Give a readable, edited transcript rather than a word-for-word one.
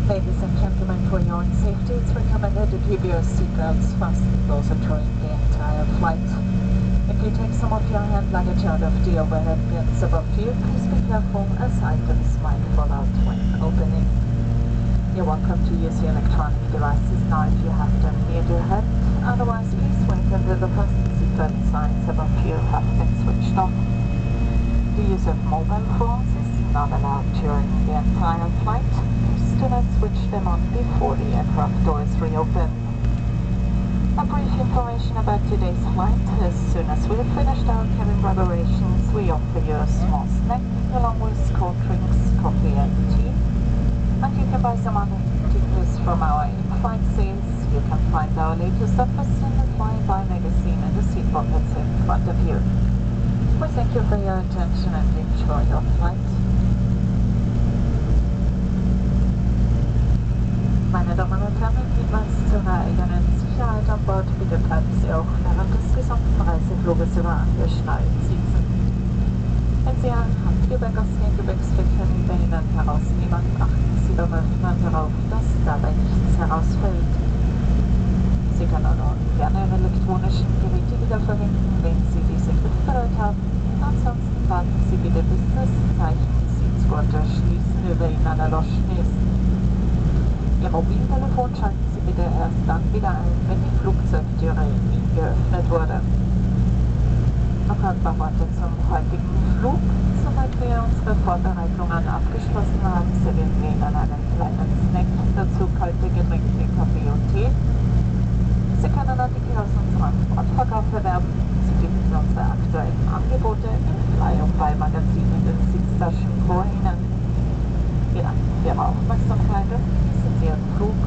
Ladies and gentlemen, for your own safety, it's recommended to keep your seatbelts fastened closer during the entire flight. If you take some of your hand luggage out of the overhead bins above you, please be careful as items might fall out when opening. You're welcome to use your electronic devices now if you have them near your head. Otherwise, please wait until the fasten seatbelt signs above you have been switched off. The use of mobile phones is not allowed during the entire flight. Please do not switch them on before the aircraft doors reopen. A brief information about today's flight. As soon as we have finished our cabin preparations, we offer you a small snack along with cold drinks, coffee and tea. And you can buy some other tickets from our in-flight sales. You can find our latest offers in the Fly-By magazine in the seat pockets in front of you. We thank you for your attention and enjoy your flight. Meine Damen und Herren, jeweils zu Ihrer eigenen Sicherheit an Bord, bitte bleiben Sie auch während des gesamten Reisefluges über angeschnallt sitzen. Wenn Sie Ihr Handgepäck aus den Gepäckfächern über Ihnen herausnehmen, achten Sie beim Öffnen darauf, dass dabei nichts herausfällt. Sie können nun gerne Ihre elektronischen Geräte wiederverwenden, wenn Sie diese griffbereit haben. Ansonsten warten Sie bitte, bis das Zeichen Sitzgurte schließen über Ihnen erloschen ist. Ihr Mobiltelefon schalten Sie bitte erst dann wieder ein, wenn die Flugzeugtüre Ihnen geöffnet wurde. Noch ein paar Worte zum heutigen Flug. Soweit wir unsere Vorbereitungen abgeschlossen haben, servieren wir Ihnen einen kleinen Snack, dazu kalte Getränke, Kaffee und Tee. Sie können Artikel aus unserem Sportverkauf erwerben. Sie finden unsere aktuellen Angebote im Fly-By-Magazin in den Sitztaschen vor Ihnen. Wir danken für Ihre Aufmerksamkeit und genießen Sie Ihren Flug